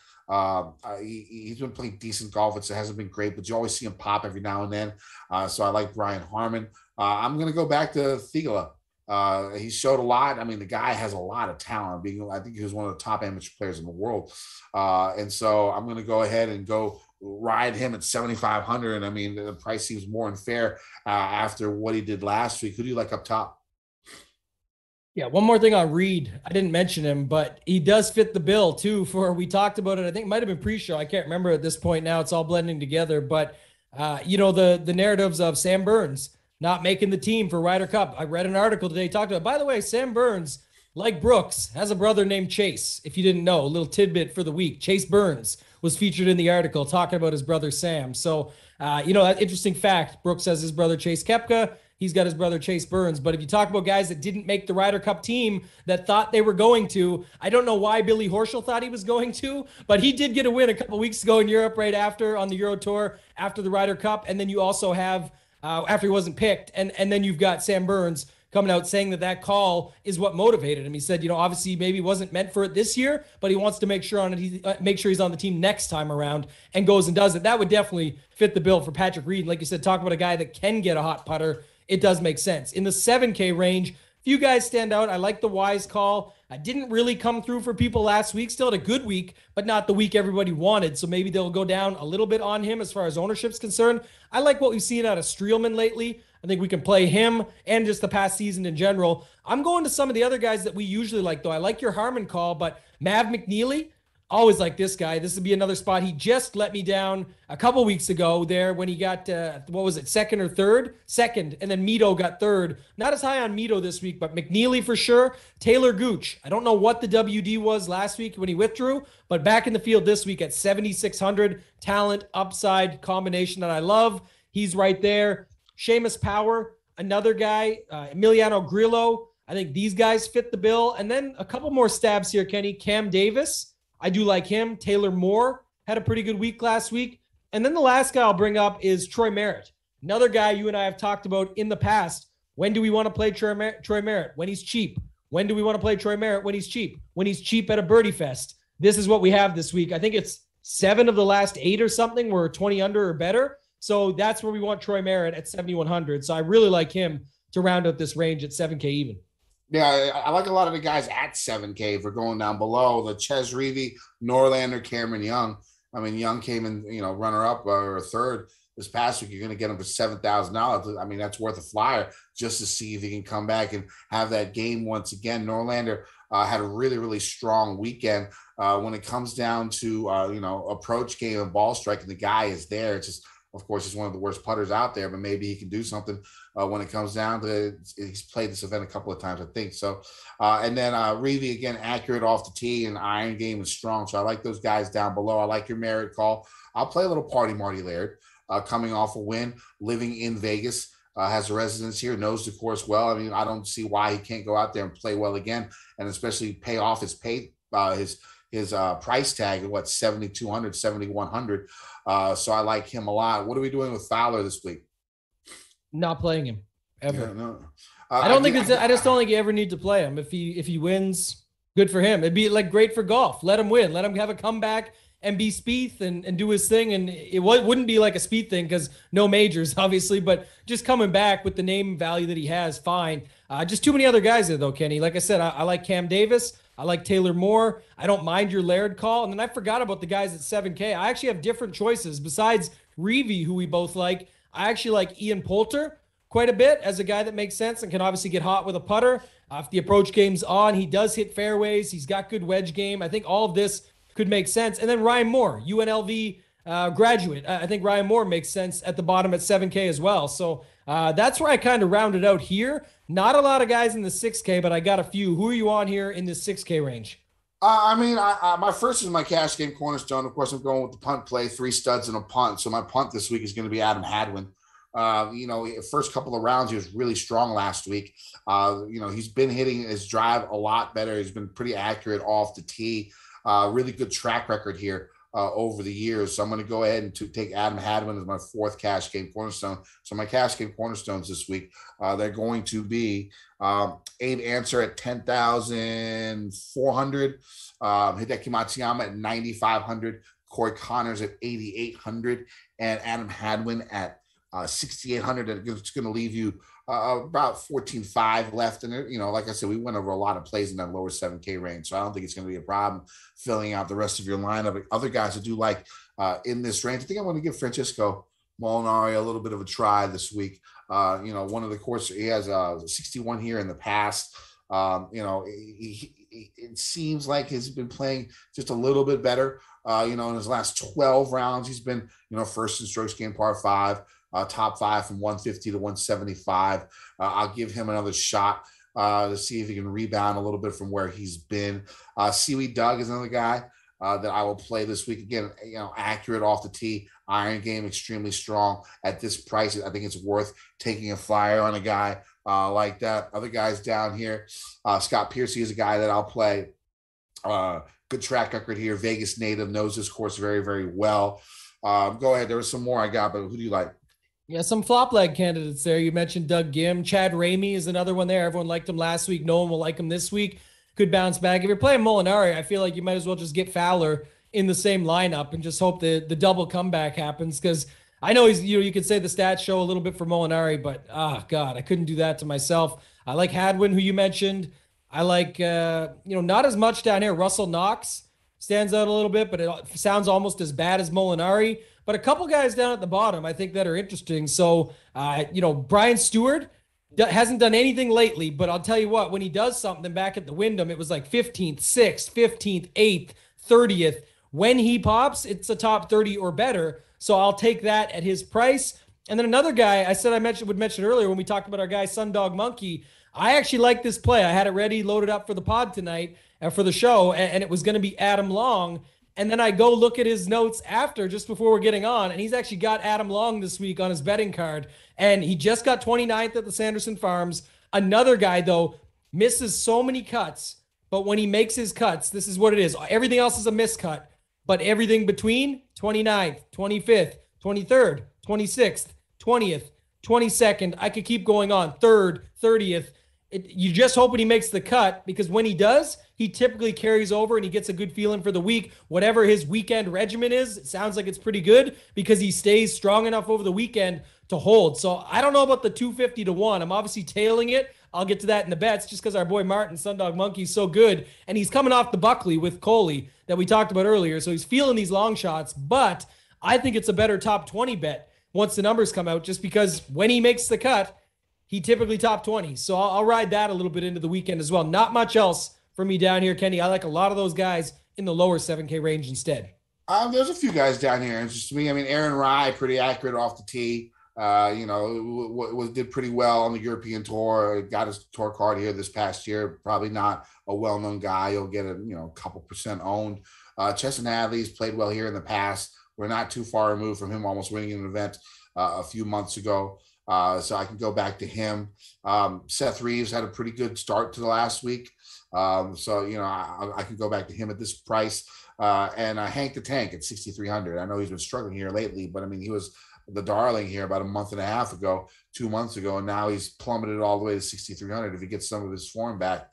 [SPEAKER 2] He's been playing decent golf. It hasn't been great, but you always see him pop every now and then. So I like Brian Harmon. I'm going to go back to Thigala. He showed a lot. I mean, the guy has a lot of talent. I think he was one of the top amateur players in the world. And so I'm going to go ahead and go ride him at 7,500. I mean, the price seems more than fair after what he did last week. Who do you like up top?
[SPEAKER 3] Yeah, one more thing on Reed. I didn't mention him, but he does fit the bill too. We talked about it. I think it might have been pre-show. I can't remember at this point now. It's all blending together. But the narratives of Sam Burns not making the team for Ryder Cup. I read an article today talking about. By the way, Sam Burns, like Brooks, has a brother named Chase. If you didn't know, a little tidbit for the week. Chase Burns was featured in the article talking about his brother Sam. So that interesting fact. Brooks has his brother Chase Koepka. He's got his brother Chase Burns. But if you talk about guys that didn't make the Ryder Cup team that thought they were going to, I don't know why Billy Horschel thought he was going to, but he did get a win a couple weeks ago in Europe right after on the Euro Tour after the Ryder Cup. And then you also have, after he wasn't picked, and then you've got Sam Burns coming out saying that call is what motivated him. He said, obviously maybe wasn't meant for it this year, but he wants to make sure he's on the team next time around and goes and does it. That would definitely fit the bill for Patrick Reed. Like you said, talk about a guy that can get a hot putter. It does make sense. In the 7K range, few guys stand out. I like the Wise call. I didn't really come through for people last week. Still had a good week, but not the week everybody wanted. So maybe they'll go down a little bit on him as far as ownership's concerned. I like what we've seen out of Streelman lately. I think we can play him and just the past season in general. I'm going to some of the other guys that we usually like, though. I like your Harmon call, but Mav McNeely, always like this guy. This would be another spot. He just let me down a couple weeks ago there when he got, second or third? Second, and then Mito got third. Not as high on Mito this week, but McNeely for sure. Taylor Gooch. I don't know what the WD was last week when he withdrew, but back in the field this week at 7,600. Talent, upside combination that I love. He's right there. Seamus Power, another guy. Emiliano Grillo. I think these guys fit the bill. And then a couple more stabs here, Kenny. Cam Davis. I do like him. Taylor Moore had a pretty good week last week. And then the last guy I'll bring up is Troy Merritt. Another guy you and I have talked about in the past. When do we want to play Troy Merritt? When he's cheap. When do we want to play Troy Merritt? When he's cheap. When he's cheap at a birdie fest. this is what we have this week. I think it's 7 of the last 8 or something were 20 under or better. So that's where we want Troy Merritt at 7,100. So I really like him to round out this range at 7K even.
[SPEAKER 2] Yeah, I like a lot of the guys at 7K for going down below. The Ches Reavie, Norlander, Cameron Young. I mean, Young came in, runner-up or third this past week. You're going to get him for $7,000. I mean, that's worth a flyer just to see if he can come back and have that game once again. Norlander had a really, really strong weekend. When it comes down to, approach game and ball striking, the guy is there. It's just, of course, he's one of the worst putters out there, but maybe he can do something when it comes down to he's played this event a couple of times, I think. So, and then Reavie, again, accurate off the tee, and iron game is strong. So I like those guys down below. I like your Merritt call. I'll play a little party Marty Laird, coming off a win, living in Vegas, has a residence here, knows the course well. I mean, I don't see why he can't go out there and play well again, and especially pay off his price tag at what, 7,200, 7,100. So I like him a lot. What are we doing with Fowler this week?
[SPEAKER 3] Not playing him ever.
[SPEAKER 2] Yeah, no.
[SPEAKER 3] I just don't think you ever need to play him. If he wins, good for him. It'd be like great for golf. Let him win. Let him have a comeback and be Spieth and do his thing. And it wouldn't be like a Spieth thing because no majors, obviously, but just coming back with the name value that he has, fine. Just too many other guys there, though, Kenny. Like I said, I like Cam Davis. I like Taylor Moore. I don't mind your Laird call. And then I forgot about the guys at 7K. I actually have different choices besides Reavie, who we both like. I actually like Ian Poulter quite a bit as a guy that makes sense and can obviously get hot with a putter. If the approach game's on, he does hit fairways. He's got good wedge game. I think all of this could make sense. And then Ryan Moore, UNLV graduate. I think Ryan Moore makes sense at the bottom at 7K as well. So that's where I kind of rounded out here. Not a lot of guys in the 6K, but I got a few. Who are you on here in the 6K range?
[SPEAKER 2] My first is my cash game cornerstone. Of course, I'm going with the punt play, 3 studs and a punt. So my punt this week is going to be Adam Hadwin. First couple of rounds, he was really strong last week. He's been hitting his drive a lot better. He's been pretty accurate off the tee. Really good track record here over the years. So I'm going to go ahead and take Adam Hadwin as my 4th cash game cornerstone. So my cash game cornerstones this week, they're going to be Abe Answer at 10,400, Hideki Matsuyama at 9,500, Corey Connors at 8,800, and Adam Hadwin at 6,800. It's going to leave you about 14.5 left. And, like I said, we went over a lot of plays in that lower 7K range. So I don't think it's going to be a problem filling out the rest of your lineup. Other guys I do like in this range, I think I'm going to give Francisco Molinari a little bit of a try this week. One of the courses, he has 61 here in the past. It seems like he's been playing just a little bit better. In his last 12 rounds, he's been, first in strokes gained par 5. Top 5 from 150 to 175. I'll give him another shot to see if he can rebound a little bit from where he's been. Seaweed Doug is another guy that I will play this week. Again, accurate off the tee, iron game extremely strong at this price. I think it's worth taking a flyer on a guy like that. Other guys down here, Scott Piercy is a guy that I'll play. Good track record here. Vegas native, knows this course very, very well. Go ahead. There was some more I got, but who do you like?
[SPEAKER 3] Yeah, some flop leg candidates there. You mentioned Doug Gim. Chad Ramey is another one there. Everyone liked him last week. No one will like him this week. Could bounce back. If you're playing Molinari, I feel like you might as well just get Fowler in the same lineup and just hope the double comeback happens, because I know he's, you could say the stats show a little bit for Molinari, but God, I couldn't do that to myself. I like Hadwin, who you mentioned. I like, not as much down here. Russell Knox stands out a little bit, but it sounds almost as bad as Molinari. But a couple guys down at the bottom, I think, that are interesting. So, Brian Stewart hasn't done anything lately, but I'll tell you what, when he does something back at the Wyndham, it was like 15th, 6th, 15th, 8th, 30th. When he pops, it's a top 30 or better. So I'll take that at his price. And then another guy I said would mention earlier when we talked about our guy, Sundog Monkey. I actually like this play. I had it ready, loaded up for the pod tonight for the show, and it was going to be Adam Long. And then I go look at his notes after, just before we're getting on, and he's actually got Adam Long this week on his betting card. And he just got 29th at the Sanderson Farms. Another guy, though, misses so many cuts, but when he makes his cuts, this is what it is. Everything else is a miscut, but everything between 29th, 25th, 23rd, 26th, 20th, 22nd, I could keep going on, 3rd, 30th. You just hoping he makes the cut, because when he does, he typically carries over and he gets a good feeling for the week. Whatever his weekend regimen is, it sounds like it's pretty good because he stays strong enough over the weekend to hold. So I don't know about the 250 to 1. I'm obviously tailing it. I'll get to that in the bets just because our boy Martin, Sundog Monkey, is so good. And he's coming off the Buckley with Coley that we talked about earlier. So he's feeling these long shots. But I think it's a better top 20 bet once the numbers come out, just because when he makes the cut, he typically top 20. So I'll ride that a little bit into the weekend as well. Not much else for me down here, Kenny. I like a lot of those guys in the lower 7K range instead.
[SPEAKER 2] There's a few guys down here. It's just me. I mean, Aaron Rye, pretty accurate off the tee. Did pretty well on the European tour. Got his tour card here this past year. Probably not a well-known guy. He'll get a couple percent owned. Chesson Hadley's played well here in the past. We're not too far removed from him almost winning an event a few months ago. So I can go back to him. Seth Reeves had a pretty good start to the last week. I can go back to him at this price. And Hank the Tank at 6,300. I know he's been struggling here lately, but I mean, he was the darling here about a month and a half ago, 2 months ago, and now he's plummeted all the way to 6,300. If he gets some of his form back,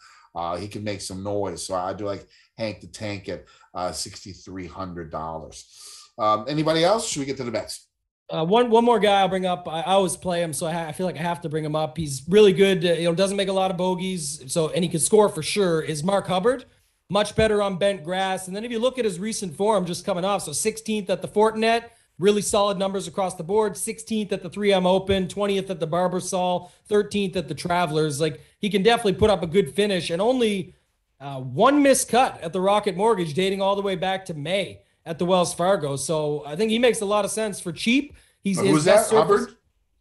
[SPEAKER 2] he can make some noise. So I do like Hank the Tank at $6,300. Anybody else? Should we get to the bets?
[SPEAKER 3] One more guy I'll bring up. I always play him, so I feel like I have to bring him up. He's really good. Doesn't make a lot of bogeys, and he can score for sure. Is Mark Hubbard. Much better on bent grass. And then if you look at his recent form just coming off, so 16th at the Fortinet, really solid numbers across the board. 16th at the 3M Open, 20th at the Barbasol, 13th at the Travelers. Like, he can definitely put up a good finish, and only one missed cut at the Rocket Mortgage dating all the way back to May at the Wells Fargo. So I think he makes a lot of sense for cheap.
[SPEAKER 2] Who's that?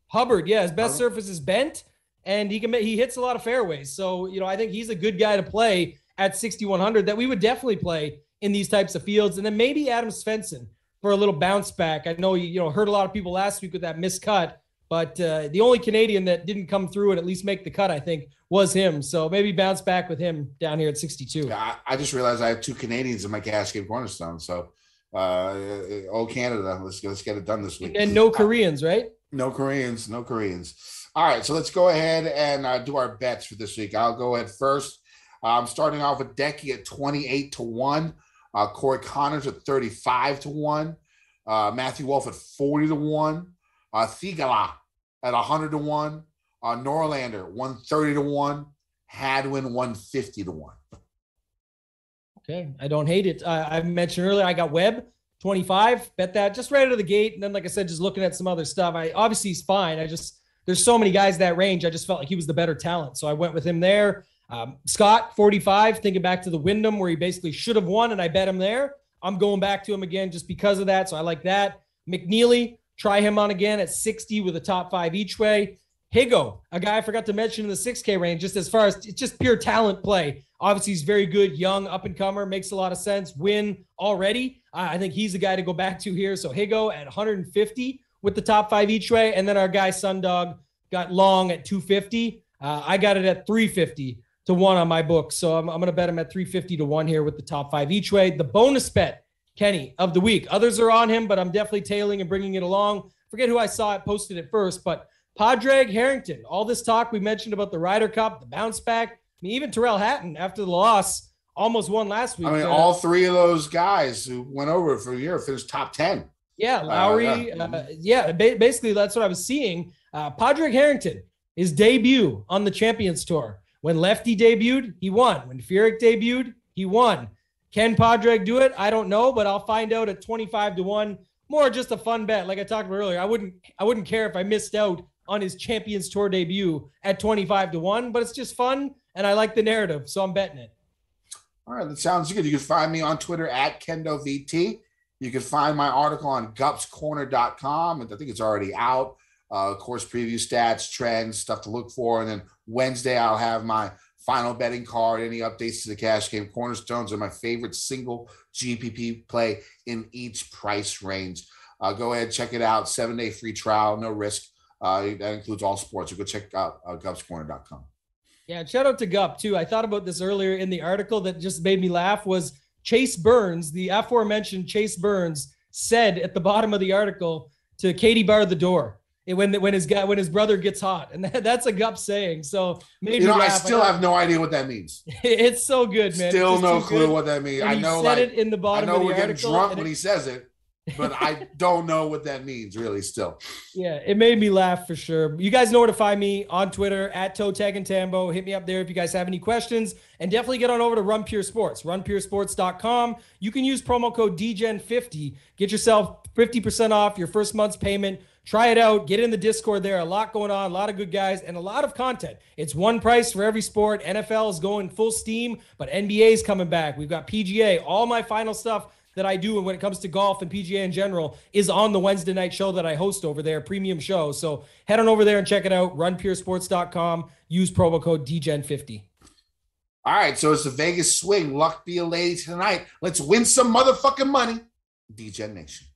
[SPEAKER 3] Hubbard, yeah. His best surface is bent, and he hits a lot of fairways. So, I think he's a good guy to play at 6,100 that we would definitely play in these types of fields. And then maybe Adam Svensson for a little bounce back. I know you hurt a lot of people last week with that miscut, but the only Canadian that didn't come through and at least make the cut, I think, was him. So maybe bounce back with him down here at 62.
[SPEAKER 2] Yeah, I just realized I have 2 Canadians in my cash game cornerstone. So old Canada, let's get it done this week.
[SPEAKER 3] And no Koreans, right?
[SPEAKER 2] No Koreans. All right, so let's go ahead and do our bets for this week. I'll go ahead first. I'm starting off with Decky at 28 to 1. Corey Connors at 35 to 1. Matthew Wolf at 40 to 1. Thigala at 100 to 1. Norlander 130 to 1. Hadwin 150 to 1.
[SPEAKER 3] Okay, I don't hate it. I mentioned earlier I got Webb 25. Bet that just right out of the gate. And then, like I said, just looking at some other stuff. Obviously he's fine. There's so many guys that range. I just felt like he was the better talent, so I went with him there. Scott, 45, thinking back to the Wyndham where he basically should have won, and I bet him there. I'm going back to him again just because of that, so I like that. McNeely, try him on again at 60 with a top 5 each way. Higo, a guy I forgot to mention in the 6K range, just as far as it's just pure talent play. Obviously, he's very good, young, up-and-comer, makes a lot of sense. Win already. I think he's the guy to go back to here. So Higo at 150 with the top 5 each way, and then our guy Sundog got Long at 250. I got it at 350. to 1 on my book. So I'm going to bet him at 350 to 1 here with the top 5 each way. The bonus bet, Kenny, of the week. Others are on him, but I'm definitely tailing and bringing it along. Forget who I saw it, posted it first, but Padraig Harrington. All this talk we mentioned about the Ryder Cup, the bounce back. I mean, even Terrell Hatton, after the loss, almost won last week.
[SPEAKER 2] I mean, all 3 of those guys who went over for a year finished top 10.
[SPEAKER 3] Yeah, Lowry. Basically, that's what I was seeing. Padraig Harrington, his debut on the Champions Tour. When Lefty debuted, he won. When Furyk debuted, he won. Can Padraig do it? I don't know, but I'll find out at 25 to 1. More just a fun bet. Like I talked about earlier, I wouldn't care if I missed out on his Champions Tour debut at 25 to 1, but it's just fun, and I like the narrative, so I'm betting it.
[SPEAKER 2] All right, that sounds good. You can find me on Twitter at KendoVT. You can find my article on gupscorner.com, and I think it's already out. Course preview stats, trends, stuff to look for. And then Wednesday, I'll have my final betting card, any updates to the cash game cornerstones, and my favorite single GPP play in each price range. Go ahead, check it out. 7-day free trial, no risk. That includes all sports. So go check out gupscorner.com.
[SPEAKER 3] Yeah, shout out to Gup, too. I thought about this earlier in the article that just made me laugh was Chase Burns, the aforementioned Chase Burns, said at the bottom of the article to Katie Bar the door, when his brother gets hot, and that's a Gup saying. So maybe
[SPEAKER 2] I still have no idea what that means.
[SPEAKER 3] It's so good, man.
[SPEAKER 2] Still no clue what that means. I know,
[SPEAKER 3] said it in the bottom. I know
[SPEAKER 2] we're getting drunk when he says it, but I don't know what that means really. Still,
[SPEAKER 3] yeah, it made me laugh for sure. You guys know where to find me on Twitter at @ToeTagAndTambo. Hit me up there if you guys have any questions, and definitely get on over to Run Pure Sports, runpuresports.com. You can use promo code DGen50, get yourself 50% off your first month's payment. Try it out. Get in the Discord there. A lot going on, a lot of good guys, and a lot of content. It's one price for every sport. NFL is going full steam, but NBA is coming back. We've got PGA. All my final stuff that I do, and when it comes to golf and PGA in general, is on the Wednesday night show that I host over there, premium show. So head on over there and check it out. runpuresports.com. Use promo code DGen50.
[SPEAKER 2] All right, so it's the Vegas swing. Luck be a lady tonight. Let's win some motherfucking money. DGen Nation.